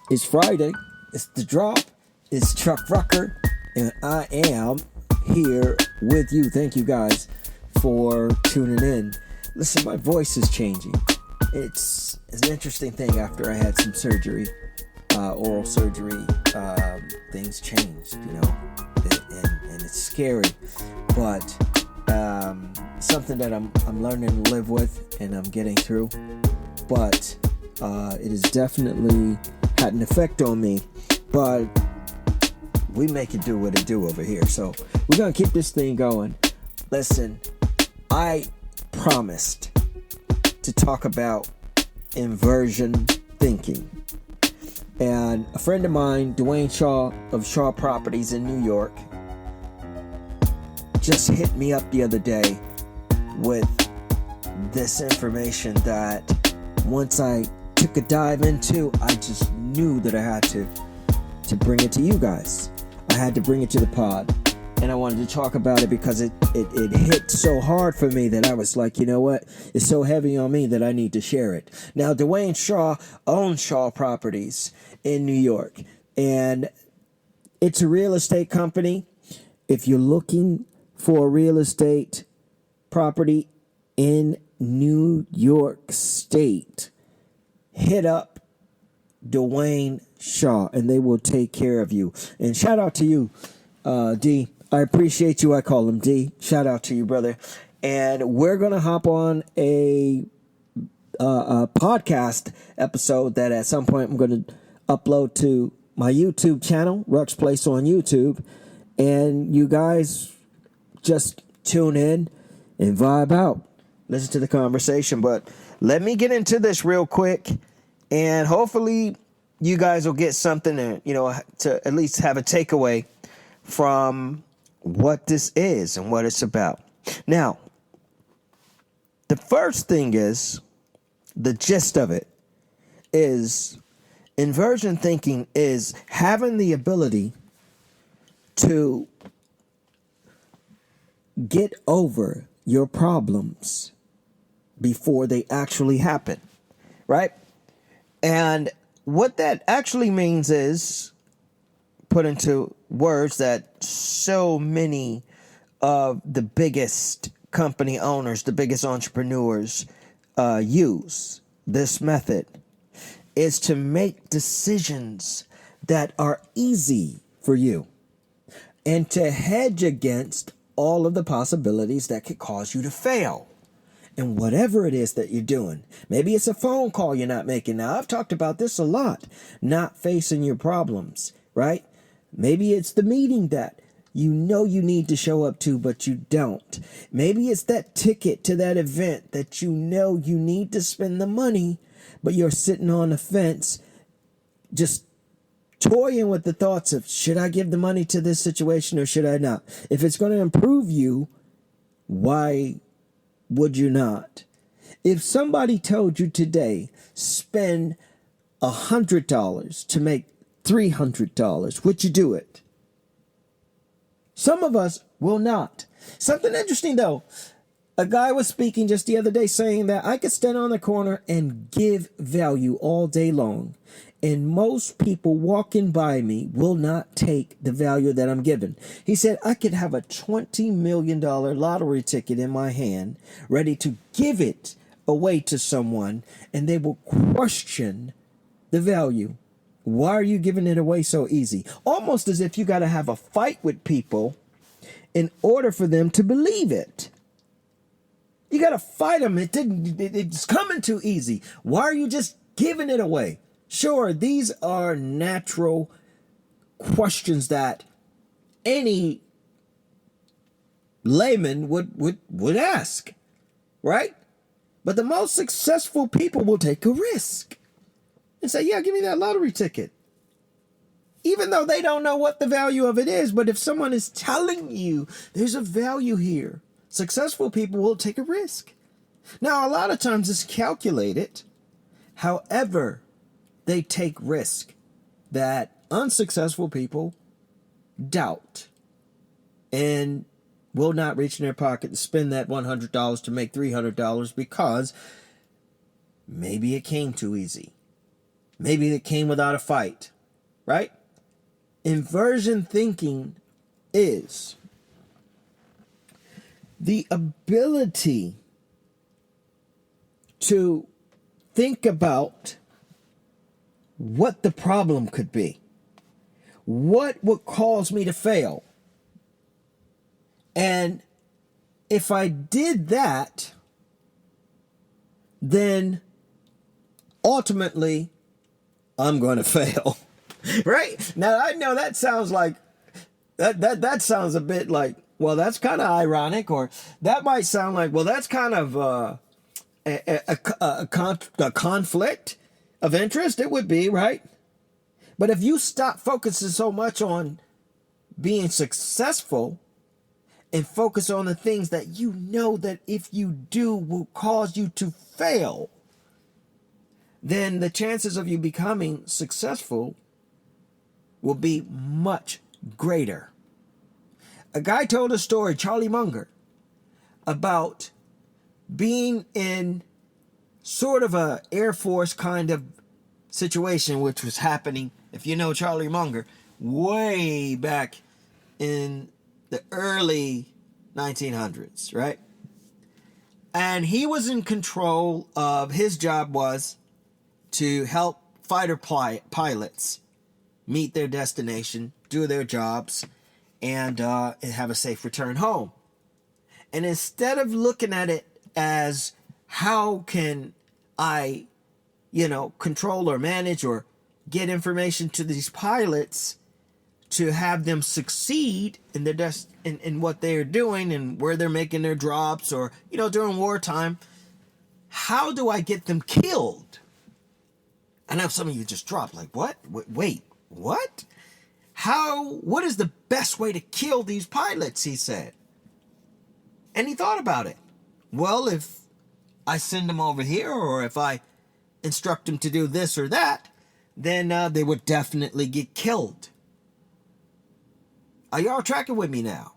It's Friday. It's the drop. It's Chuck Rucker, and I am here with you. Thank you guys for tuning in. Listen, my voice is changing. It's an interesting thing after I had some surgery, oral surgery. Things changed, and it's scary, but something that I'm learning to live with and I'm getting through. But it has definitely had an effect on me, but we make it do what it do over here. So we're gonna keep this thing going. Listen, I promised to talk about inversion thinking, and a friend of mine, Dwayne Shaw of Shaw Properties in New York, just hit me up the other day with this information that once I took a dive into, I just knew that I had to bring it to you guys. I had to bring it to the pod, and I wanted to talk about it because it hit so hard for me that I was like, you know what? It's so heavy on me that I need to share it. Now, Dwayne Shaw owns Shaw Properties in New York, and it's a real estate company. If you're looking for a real estate property in New York State, hit up Dwayne Shaw and they will take care of you. And shout out to you, D. I appreciate you. I call him D. Shout out to you, brother. And we're going to hop on a podcast episode that at some point I'm going to upload to my YouTube channel, Ruck's Place on YouTube. And you guys just tune in and vibe out. Listen to the conversation. But let me get into this real quick, and hopefully you guys will get something to at least have a takeaway from what this is and what it's about. Now, the first thing is, the gist of it is, inversion thinking is having the ability to get over your problems before they actually happen, right? And what that actually means is, put into words that so many of the biggest company owners, the biggest entrepreneurs use this method, is to make decisions that are easy for you and to hedge against all of the possibilities that could cause you to fail. And whatever it is that you're doing, maybe it's a phone call you're not making. Now, I've talked about this a lot, not facing your problems, right? Maybe it's the meeting that you know you need to show up to, but you don't. Maybe it's that ticket to that event that you know you need to spend the money, but you're sitting on the fence, just toying with the thoughts of, should I give the money to this situation or should I not? If it's going to improve you, why would you not? If somebody told you today, spend $100 to make $300, would you do it? Some of us will not. Something interesting though, a guy was speaking just the other day saying that I could stand on the corner and give value all day long, and most people walking by me will not take the value that I'm giving. He said I could have a $20 million lottery ticket in my hand, ready to give it away to someone, and they will question the value. Why are you giving it away so easy? Almost as if you got to have a fight with people in order for them to believe it. You got to fight them. It's coming too easy. Why are you just giving it away? Sure, these are natural questions that any layman would ask, right? But the most successful people will take a risk and say, yeah, give me that lottery ticket. Even though they don't know what the value of it is, but if someone is telling you there's a value here, successful people will take a risk. Now, a lot of times it's calculated. However, they take risk that unsuccessful people doubt and will not reach in their pocket to spend that $100 to make $300 because maybe it came too easy. Maybe it came without a fight, right? Inversion thinking is the ability to think about what the problem could be. What would cause me to fail? And if I did that, then ultimately I'm going to fail. Right? Now I know that sounds like that sounds a bit like, well, that's kind of ironic, or that might sound like, well, that's kind of a conflict of interest. It would be, right? But if you stop focusing so much on being successful and focus on the things that you know that if you do will cause you to fail, then the chances of you becoming successful will be much greater. A guy told a story, Charlie Munger, about being in sort of a Air Force kind of situation, which was happening, if you know Charlie Munger, way back in the early 1900s, right? And he was in control of, his job was to help fighter pilots meet their destination, do their jobs, and have a safe return home. And instead of looking at it as how can I, control or manage or get information to these pilots to have them succeed in their in what they're doing and where they're making their drops, or during wartime, how do I get them killed? I know some of you just dropped like, what? Wait, what? What is the best way to kill these pilots, he said. And he thought about it. Well, if I send them over here, or if I instruct them to do this or that, then they would definitely get killed. Are y'all tracking with me now?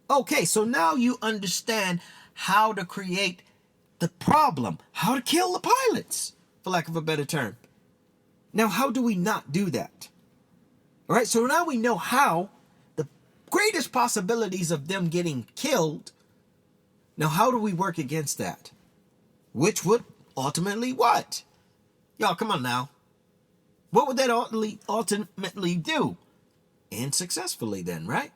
Okay, so now you understand how to create the problem, how to kill the pilots, for lack of a better term. Now, how do we not do that? All right, so now we know how, the greatest possibilities of them getting killed. Now, how do we work against that? Which would ultimately what? Y'all, come on now. What would that ultimately do? And successfully then, right?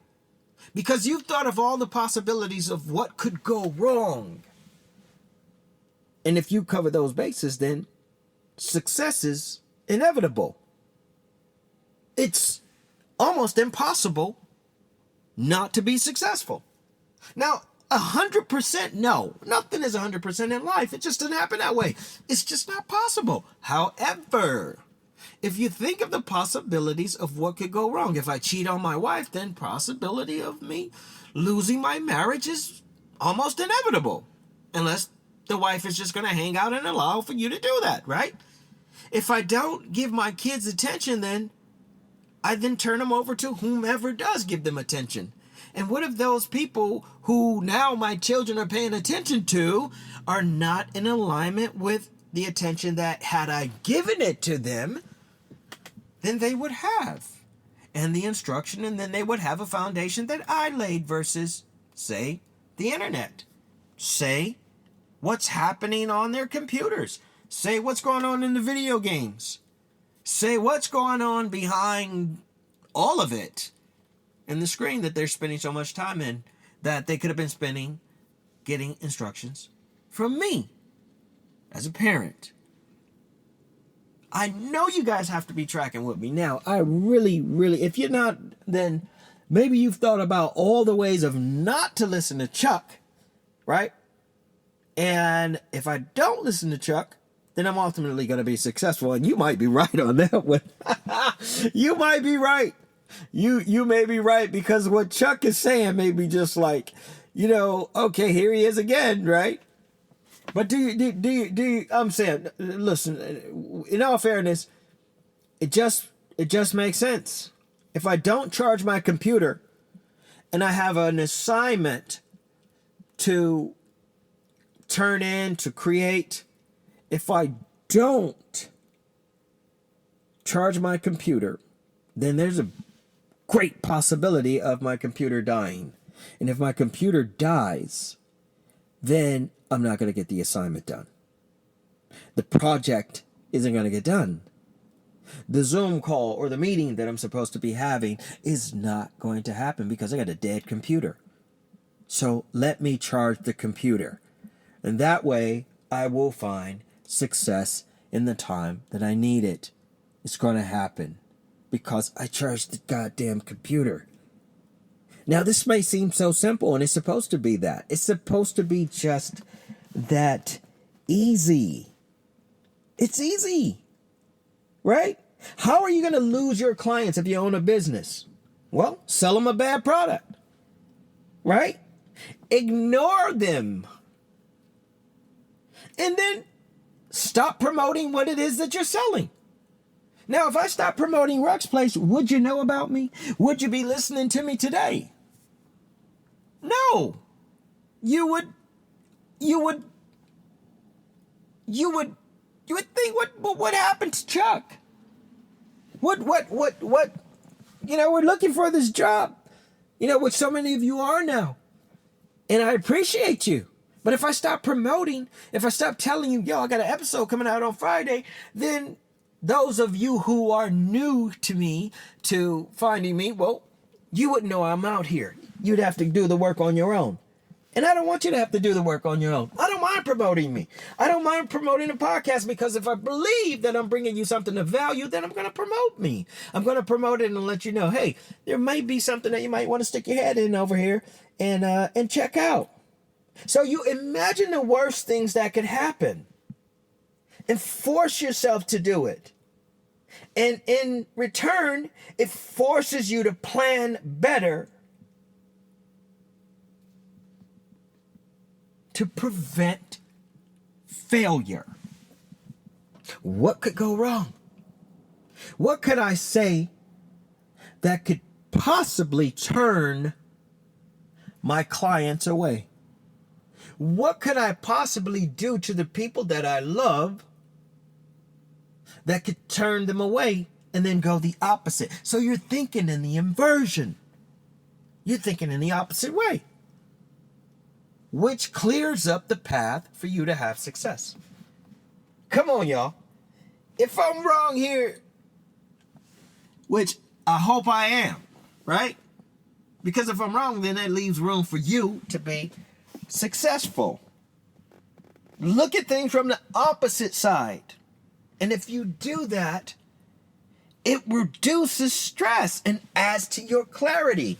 Because you've thought of all the possibilities of what could go wrong. And if you cover those bases, then success is inevitable. It's almost impossible not to be successful. Now, 100% no. Nothing is 100% in life. It just doesn't happen that way. It's just not possible. However, if you think of the possibilities of what could go wrong, if I cheat on my wife, then possibility of me losing my marriage is almost inevitable. Unless the wife is just going to hang out and allow for you to do that, right? If I don't give my kids attention, then I then turn them over to whomever does give them attention. And what if those people who now my children are paying attention to are not in alignment with the attention that, had I given it to them, then they would have, and the instruction, and then they would have a foundation that I laid versus, say, the internet. Say, what's happening on their computers. Say, what's going on in the video games. Say, what's going on behind all of it in the screen that they're spending so much time in, that they could have been spending getting instructions from me as a parent. I know you guys have to be tracking with me. Now, I really, if you're not, then maybe you've thought about all the ways of not to listen to Chuck, right? And if I don't listen to Chuck, then I'm ultimately going to be successful. And you might be right on that one. You might be right. You may be right, because what Chuck is saying may be just like, okay, here he is again, right? But do you, I'm saying, listen, in all fairness, it just makes sense. If I don't charge my computer and I have an assignment to turn in, to create, if I don't charge my computer, then there's a great possibility of my computer dying. And if my computer dies, then I'm not going to get the assignment done. The project isn't going to get done. The Zoom call or the meeting that I'm supposed to be having is not going to happen because I got a dead computer. So let me charge the computer. And that way I will find success in the time that I need it. It's going to happen because I charged the goddamn computer. Now, this may seem so simple, and it's supposed to be that. It's supposed to be just that easy. It's easy, right? How are you going to lose your clients if you own a business? Well, sell them a bad product, right? Ignore them. And then stop promoting what it is that you're selling. Now, if I stop promoting Ruck's Place, would you know about me? Would you be listening to me today? No. You would think, what happened to Chuck? What, we're looking for this job, which so many of you are now. And I appreciate you. But if I stop promoting, if I stop telling you, I got an episode coming out on Friday, then those of you who are new to me, to finding me, well, you wouldn't know I'm out here. You'd have to do the work on your own. And I don't want you to have to do the work on your own. I don't mind promoting me. I don't mind promoting a podcast, because if I believe that I'm bringing you something of value, then I'm going to promote me. I'm going to promote it and let you know, hey, there might be something that you might want to stick your head in over here and check out. So you imagine the worst things that could happen and force yourself to do it. And in return, it forces you to plan better to prevent failure. What could go wrong? What could I say that could possibly turn my clients away? What could I possibly do to the people that I love that could turn them away and then go the opposite? So you're thinking in the inversion. You're thinking in the opposite way, which clears up the path for you to have success. Come on, y'all. If I'm wrong here, which I hope I am, right? Because if I'm wrong, then that leaves room for you to be successful. Look at things from the opposite side. And if you do that, it reduces stress and adds to your clarity.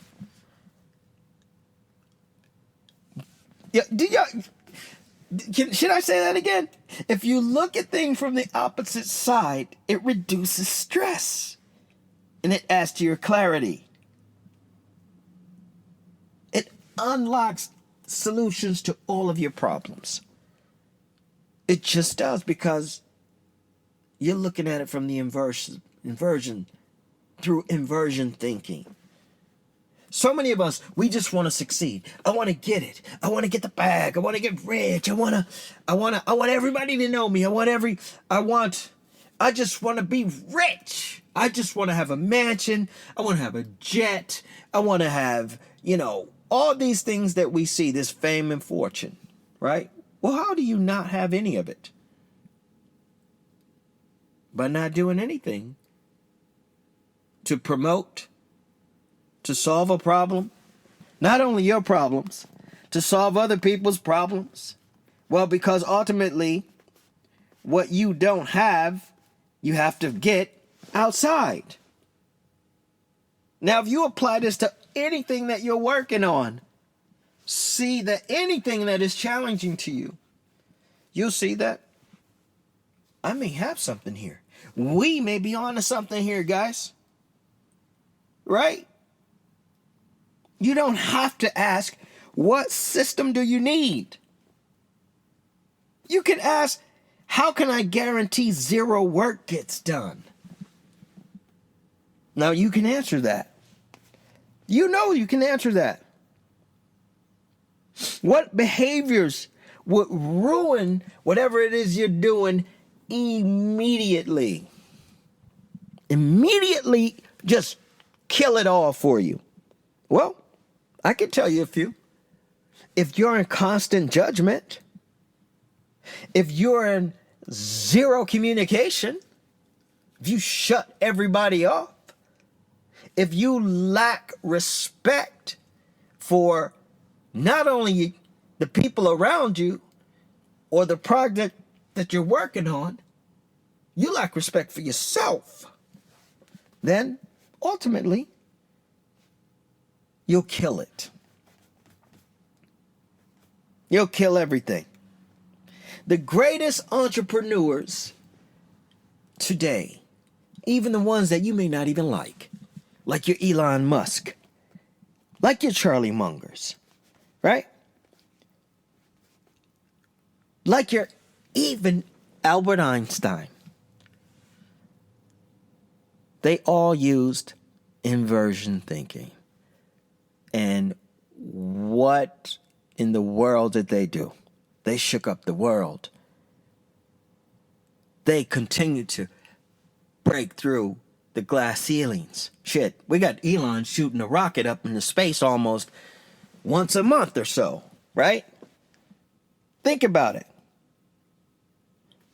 Should I say that again? If you look at things from the opposite side, it reduces stress and it adds to your clarity. It unlocks solutions to all of your problems. It just does, because you're looking at it from the inversion through inversion thinking. So many of us, we just want to succeed. I want to get it. I want to get the bag. I want to get rich. I want everybody to know me. I just want to be rich. I just want to have a mansion. I want to have a jet. I want to have, all these things that we see, this fame and fortune, right? Well, how do you not have any of it? By not doing anything to promote, to solve a problem, not only your problems, to solve other people's problems. Well, because ultimately, what you don't have, you have to get outside. Now, if you apply this to anything that you're working on, see that anything that is challenging to you, you'll see that I may have something here. We may be onto something here, guys. Right? You don't have to ask, what system do you need? You can ask, how can I guarantee zero work gets done? Now, you can answer that. You can answer that. What behaviors would ruin whatever it is you're doing immediately? immediately just kill it all for you. Well, I can tell you a few. If you're in constant judgment, if you're in zero communication, if you shut everybody off, if you lack respect for not only the people around you or the project that you're working on, you lack respect for yourself, then ultimately you'll kill it. You'll kill everything. The greatest entrepreneurs today, even the ones that you may not even like your Elon Musk, like your Charlie Mungers, right? Like your even Albert Einstein. They all used inversion thinking. And what in the world did they do? They shook up the world. They continued to break through the glass ceilings. Shit, we got Elon shooting a rocket up into space almost once a month or so, right? Think about it.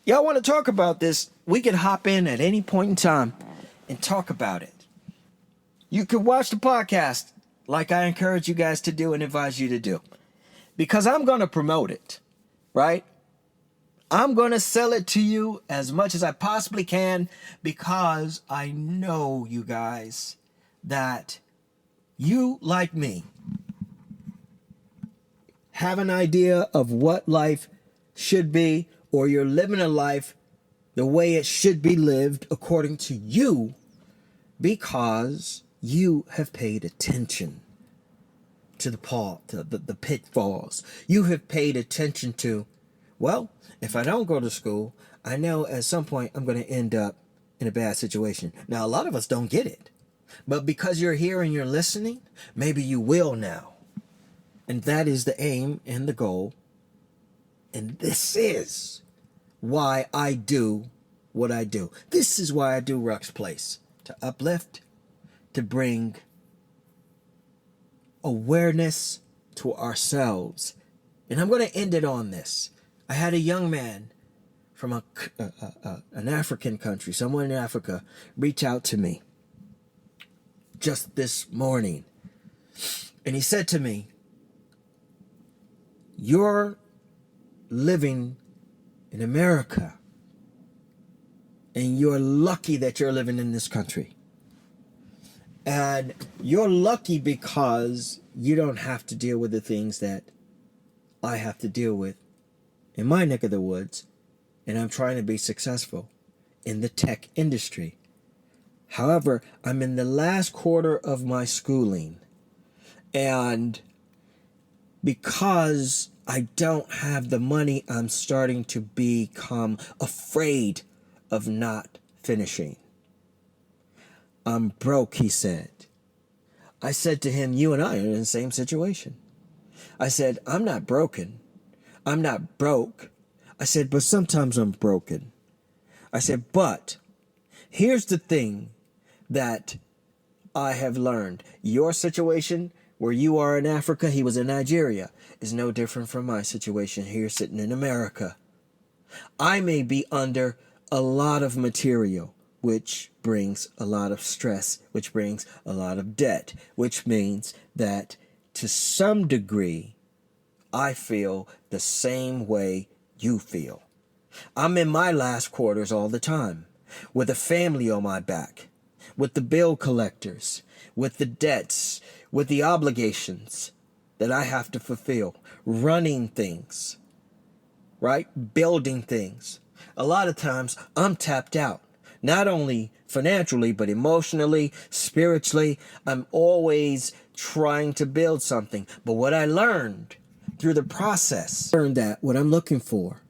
Y'all want to talk about this? We can hop in at any point in time and talk about it. You can watch the podcast like I encourage you guys to do and advise you to do. Because I'm going to promote it, right? I'm going to sell it to you as much as I possibly can because I know, you guys, that you, like me, have an idea of what life should be, or you're living a life the way it should be lived according to you because you have paid attention to the pitfalls. You have paid attention to, well, if I don't go to school, I know at some point I'm going to end up in a bad situation. Now, a lot of us don't get it. But because you're here and you're listening, maybe you will now. And that is the aim and the goal. And this is why I do what I do. This is why I do Ruck's Place. To uplift, to bring awareness to ourselves. And I'm going to end it on this. I had a young man from an African country, somewhere in Africa, reach out to me just this morning. And he said to me, "You're living in America, and you're lucky that you're living in this country. And you're lucky because you don't have to deal with the things that I have to deal with in my neck of the woods, and I'm trying to be successful in the tech industry. However, I'm in the last quarter of my schooling, and because I don't have the money, I'm starting to become afraid of not finishing. I'm broke," he said. I said to him, "You and I are in the same situation." I said, "I'm not broken. I'm not broke." I said, "But sometimes I'm broken." I said, "But here's the thing that I have learned. Your situation where you are in Africa," he was in Nigeria, "is no different from my situation here sitting in America. I may be under a lot of material, which brings a lot of stress, which brings a lot of debt, which means that to some degree, I feel the same way you feel. I'm in my last quarters all the time, with a family on my back, with the bill collectors, with the debts, with the obligations that I have to fulfill, running things, right? Building things. A lot of times I'm tapped out, not only financially, but emotionally, spiritually. I'm always trying to build something. But what I learned through the process, learned that what I'm looking for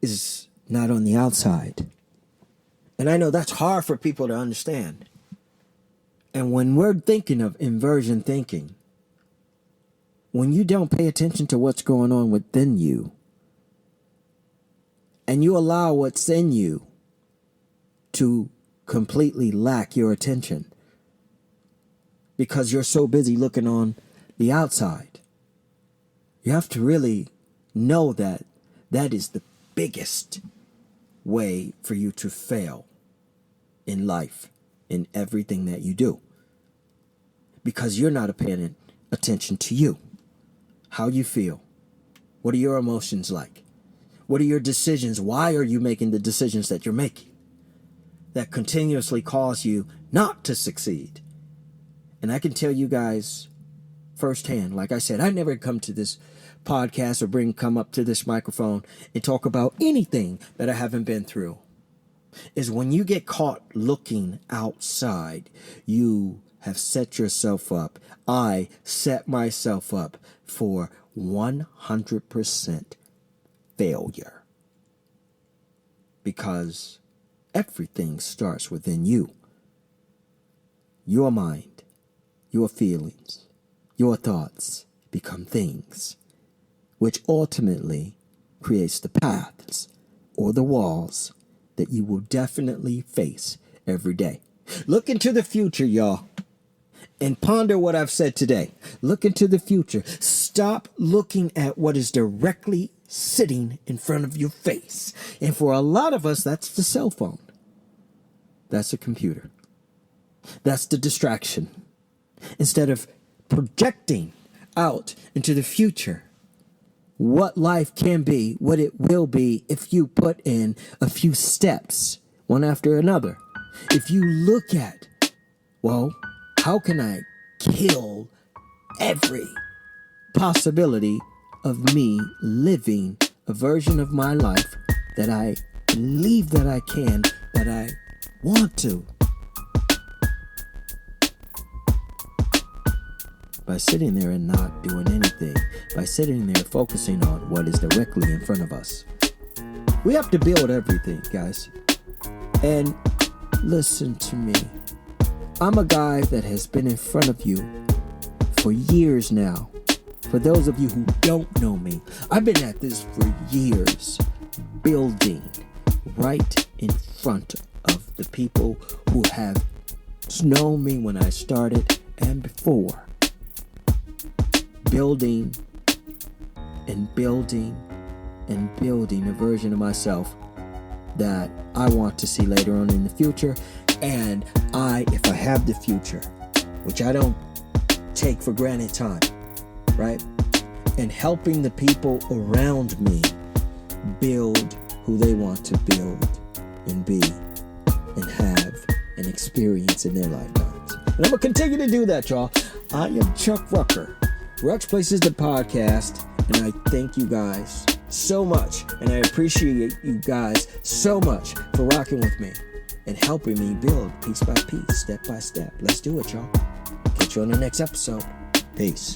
is not on the outside. And I know that's hard for people to understand. And when we're thinking of inversion thinking, when you don't pay attention to what's going on within you, and you allow what's in you to completely lack your attention because you're so busy looking on the outside. You have to really know that that is the biggest way for you to fail in life, in everything that you do. Because you're not paying attention to you. How you feel. What are your emotions like? What are your decisions? Why are you making the decisions that you're making that continuously cause you not to succeed? And I can tell you guys firsthand, like I said, I never come to this podcast or come up to this microphone and talk about anything that I haven't been through. Is when you get caught looking outside, you have set yourself up. I set myself up for 100% failure. Because everything starts within you. Your mind, your feelings, your thoughts become things, which ultimately creates the paths or the walls that you will definitely face every day. Look into the future, y'all, and ponder what I've said today. Look into the future. Stop looking at what is directly sitting in front of your face. And for a lot of us, that's the cell phone. That's the computer. That's the distraction. Instead of projecting out into the future, what life can be, what it will be if you put in a few steps, one after another. If you look at, well, how can I kill every possibility of me living a version of my life that I believe that I can, that I want to? By sitting there and not doing anything, by sitting there focusing on what is directly in front of us. We have to build everything, guys. And listen to me. I'm a guy that has been in front of you for years now. For those of you who don't know me, I've been at this for years, building right in front of the people who have known me when I started and before. Building and building and building a version of myself that I want to see later on in the future. And if I have the future, which I don't take for granted time, right? And helping the people around me build who they want to build and be and have and experience in their lifetimes. And I'm going to continue to do that, y'all. I am Chuck Rucker. Ruck's Place is the podcast, and I thank you guys so much, and I appreciate you guys so much for rocking with me and helping me build piece by piece, step by step. Let's do it, y'all. Catch you on the next episode. Peace.